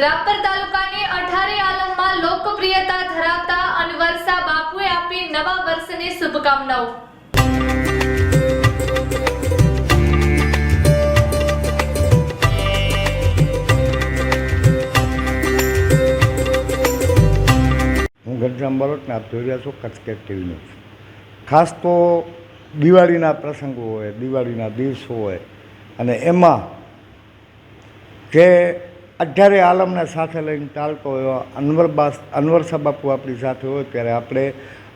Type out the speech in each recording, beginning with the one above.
રાપર તાલુકાની અઠારે આલમમાં લોકપ્રિયતા ધરાવતા અનવરસા બાપુએ આપી નવા વર્ષની શુભકામનાઓ। હું ઘનશ્યામ બારોટને આપ જોઈ રહ્યા છો કચ્છ કેટ ટીવી ન્યૂઝ। ખાસ તો દિવાળીના પ્રસંગો હોય, દિવાળીના દિવસો હોય અને એમાં જે અઢારે આલમને સાથે લઈને ચાલતો એવા અનવરસા બાપુ આપણી સાથે હોય ત્યારે આપણે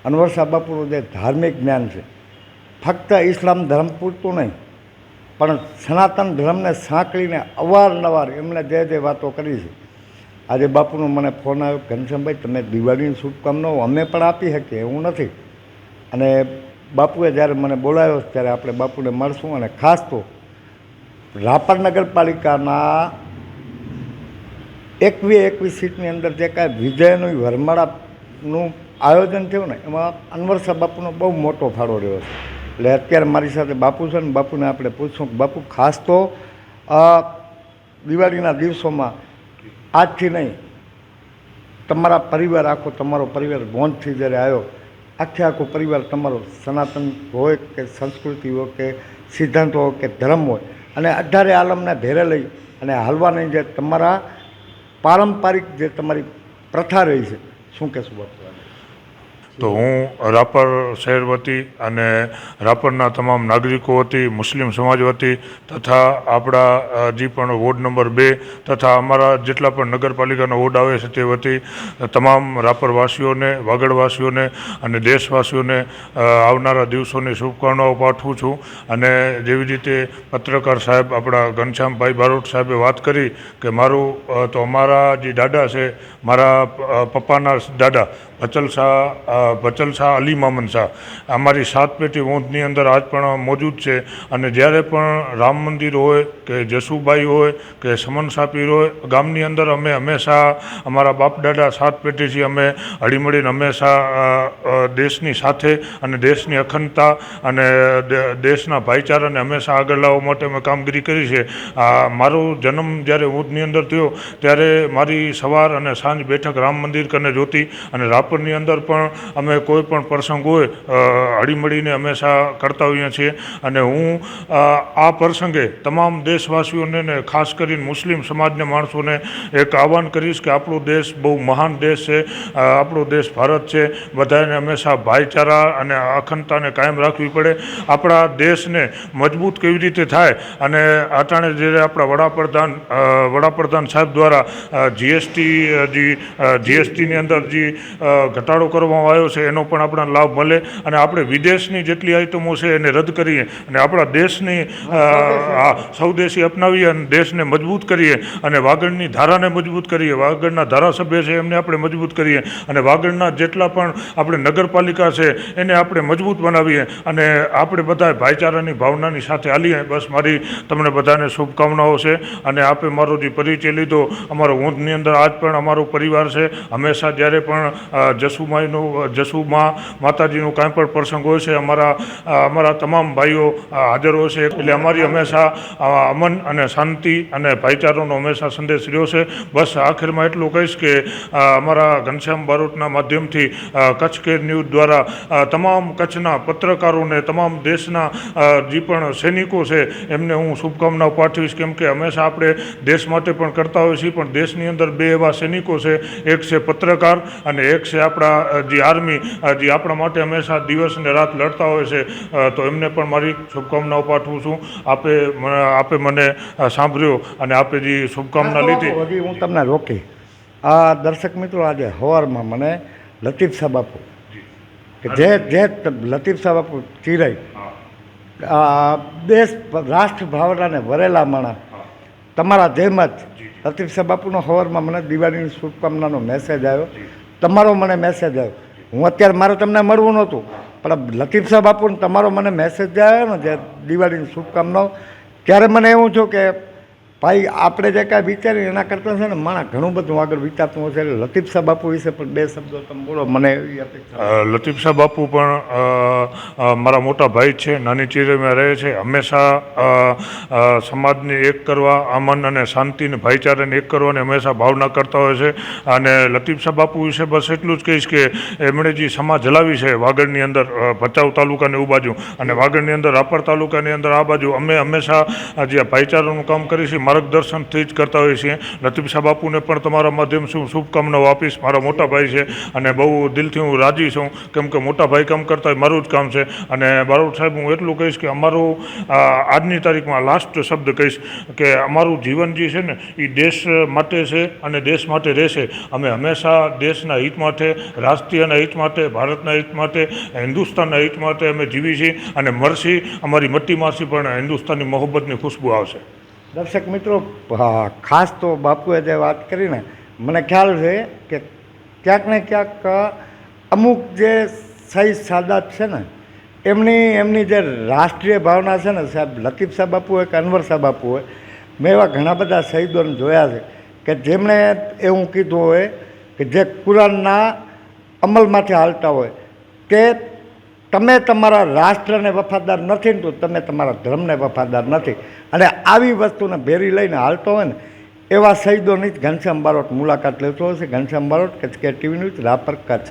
અનવરસા બાપુનું જે ધાર્મિક જ્ઞાન છે ફક્ત ઇસ્લામ ધર્મ પૂરતું નહીં પણ સનાતન ધર્મને સાંકળીને અવારનવાર એમણે જે વાતો કરી છે। આજે બાપુનો મને ફોન આવ્યો, ઘનશ્યામભાઈ તમે દિવાળીની શુભકામનાઓ અમે પણ આપી શકીએ એવું નથી, અને બાપુએ જ્યારે મને બોલાવ્યો ત્યારે આપણે બાપુને મળશું। અને ખાસ તો રાપર નગરપાલિકાના 21 સીટની અંદર જે કાંઈ વિજયનું વરમાળાનું આયોજન થયું ને એમાં અનવરસા બાપુનો બહુ મોટો ફાળો રહ્યો છે। એટલે અત્યારે મારી સાથે બાપુ છે ને બાપુને આપણે પૂછશું કે બાપુ ખાસ તો દિવાળીના દિવસોમાં આજથી નહીં તમારા પરિવાર આખો તમારો પરિવાર ગોંધથી જ્યારે આવ્યો, આખો પરિવાર તમારો સનાતન હોય કે સંસ્કૃતિ હોય કે સિદ્ધાંતો હોય કે ધર્મ હોય અને અઢારે આલમને ભેરે લઈ અને હાલવાની જે તમારા પારંપરિક જે તમારી પ્રથા રહી છે, શું કહેશું બાપુ? તો હું રાપર શહેર વતી અને રાપરના તમામ નાગરિકો વતી, મુસ્લિમ સમાજ વતી તથા આપણા જે પણ વોર્ડ નંબર 2 તથા અમારા જેટલા પણ નગરપાલિકાના વોર્ડ આવે છે તે વતી તમામ રાપરવાસીઓને, વાગડવાસીઓને અને દેશવાસીઓને આવનારા દિવસોની શુભકામનાઓ પાઠવું છું। અને જેવી રીતે પત્રકાર સાહેબ આપણા ઘનશ્યામભાઈ બારોટ સાહેબે વાત કરી કે અમારા જે દાદા છે, મારા પપ્પાના દાદા ભચલ શાહ અલી મામન શાહ અમારી 7 પેઢી વોંધની અંદર આજ પણ મોજૂદ છે। અને જ્યારે પણ રામ મંદિર હોય કે જસુબાઈ હોય કે સમન સાપીર હોય, ગામની અંદર અમે હંમેશા અમારા બાપ દાદા 7 પેઢીથી અમે હળીમળીને હંમેશા દેશની સાથે અને દેશની અખંડતા અને દેશના ભાઈચારાને હંમેશા આગળ લાવવા માટે અમે કામગીરી કરી છે। મારો જન્મ જ્યારે વોંધની અંદર થયો ત્યારે મારી સવાર અને સાંજ બેઠક રામ મંદિર કને જોતી અને રાપરની અંદર પણ અમે કોઈ પણ પ્રસંગ હોય હળીમળીને હંમેશા કરતા હોઈએ છીએ। અને હું આ પ્રસંગે તમામ દેશવાસીઓને ને ખાસ કરીને મુસ્લિમ સમાજના માણસોને એક આહ્વાન કરીશ કે આપણો દેશ બહુ મહાન દેશ છે, આપણો દેશ ભારત છે, બધાને હંમેશા ભાઈચારા અને અખંડતાને કાયમ રાખવી પડે। આપણા દેશને મજબૂત કેવી રીતે થાય અને અટાણે જ્યારે આપણા વડાપ્રધાન સાહેબ દ્વારા જીએસટીની અંદર જે ઘટાડો કરવામાં આવ્યો છે એનો પણ આપણા લાભ મળે અને આપણે વિદેશની જેટલી આઇટમો છે એને રદ કરીએ અને આપણા દેશની સ્વદેશી અપનાવીએ અને દેશને મજબૂત કરીએ અને વાગડની ધારાને મજબૂત કરીએ, વાગડના ધારાસભ્ય છે એમને આપણે મજબૂત કરીએ અને વાગડના જેટલા પણ આપણે નગરપાલિકા છે એને આપણે મજબૂત બનાવીએ અને આપણે બધા ભાઈચારાની ભાવનાની સાથે હાલીએ। બસ મારી તમને બધાને શુભકામનાઓ છે। અને આપે મારો જે પરિચય લીધો, અમારો વોંધની અંદર આજ પણ અમારો પરિવાર છે, હંમેશા જ્યારે પણ જસુમાં માતાજીનું કાંઈ પણ પ્રસંગ હોય છે અમારા તમામ ભાઈઓ હાજર હોય છે, એટલે અમારી હંમેશા અમન અને શાંતિ અને ભાઈચારાનો હંમેશા સંદેશ રહ્યો છે। બસ આખિરમાં એટલું કહીશ કે અમારા ઘનશ્યામ બારોટના માધ્યમથી કચ્છ કેર ન્યૂઝ દ્વારા તમામ કચ્છના પત્રકારોને, તમામ દેશના જે પણ સૈનિકો છે એમને હું શુભકામનાઓ પાઠવીશ, કેમ કે હંમેશા આપણે દેશ માટે પણ કરતા હોઈએ છીએ, પણ દેશની અંદર 2 એવા સૈનિકો છે, એક છે પત્રકાર અને એક છે આપણા જે આર્મી, જે આપણા માટે હંમેશા દિવસ અને રાત લડતા હોય છે, તો એમને પણ મારી શુભકામનાઓ પાઠવું છું। આપે મને સાંભળ્યો અને આપે જે શુભકામના લીધી હજી હું તમને રોકી આ દર્શક મિત્રો, આજે સવારમાં મને લતીફ શાહ બાપુ કે જે લતીફ શાહ બાપુ ચિરાઈ દેશ રાષ્ટ્ર ભાવનાને વરેલા માણસ તમારા જેમ જ લતીફ શાહ બાપુનો સવારમાં મને દિવાળીની શુભકામનાનો મેસેજ આવ્યો, તમારો મને મેસેજ આવ્યો। હું અત્યારે મારે તમને મળવું નહોતું પણ લતીફ શાહ બાપુને તમારો મને મેસેજ આવ્યો ને જે દિવાળીની શુભકામનાઓ, ત્યારે મને એવું થયું કે ભાઈ આપણે જે કાંઈ વિચારીએ એના કરતાં છે ને માણસ ઘણું બધું આગળ વિચારતું હશે. એટલે લતીફ શાહ બાપુ વિશે પણ બે શબ્દો તમે બોલો, મને એવી અપેક્ષા. લતીફ શાહ બાપુ પણ મારા મોટા ભાઈ છે, નાની ચીરેમાં રહે છે. હંમેશા સમાજને એક કરવા, અમન અને શાંતિ અને ભાઈચારાને એક કરવાની હંમેશા ભાવના કરતા હોય છે. અને લતીફ શાહ બાપુ વિશે બસ એટલું જ કહીશ કે એમણે જે સમાજ હલાવી છે વાગડની અંદર, ભચાઉ તાલુકાની એ બાજુ, અને વાગડની અંદર રાપર તાલુકાની અંદર આ બાજુ, અમે હંમેશા જે ભાઈચારાનું કામ કરીએ છીએ માર્ગદર્શનથી જ કરતા હોઈએ છીએ. લતીફ શાહ બાપુને પણ તમારા માધ્યમથી હું શુભકામનાઓ આપીશ. મારા મોટા ભાઈ છે અને બહુ દિલથી હું રાજી છું, કેમ કે મોટા ભાઈ કામ કરતા હોય મારું જ કામ છે. અને બારોટ સાહેબ, હું એટલું કહીશ કે અમારું આજની તારીખમાં લાસ્ટ શબ્દ કહીશ કે અમારું જીવન જે છે ને એ દેશ માટે છે અને દેશ માટે રહેશે. અમે હંમેશા દેશના હિત માટે, રાષ્ટ્રીયના હિત માટે, ભારતના હિત માટે, હિન્દુસ્તાનના હિત માટે અમે જીવી છીએ અને મરસી અમારી મટ્ટી મારસી પણ હિન્દુસ્તાનની મોહબ્બતની ખુશ્બુ આવશે. દર્શક મિત્રો, ખાસ તો બાપુએ જે વાત કરીને મને ખ્યાલ છે કે ક્યાંક ને ક્યાંક અમુક જે શહીદ સાદાત છે ને એમની જે રાષ્ટ્રીય ભાવના છે ને, સાહેબ લતીફ શાહ બાપુ હોય કે અનવર શાહ બાપુ હોય, મેં એવા ઘણા બધા શહીદોને જોયા છે કે જેમણે એવું કીધું હોય કે જે કુરાનના અમલમાંથી હાલતા હોય કે તમે તમારા રાષ્ટ્રને વફાદાર નથી ને તો તમે તમારા ધર્મને વફાદાર નથી. અને આવી વસ્તુને ભેરી લઈને હાલતો હોય ને એવા શહીદોની જ ઘનશ્યામ બારોટ મુલાકાત લેતો હશે. ઘનશ્યામ બારોટ, કચ્છ કે ટીવી ન્યૂઝ, રાપર, કચ્છ.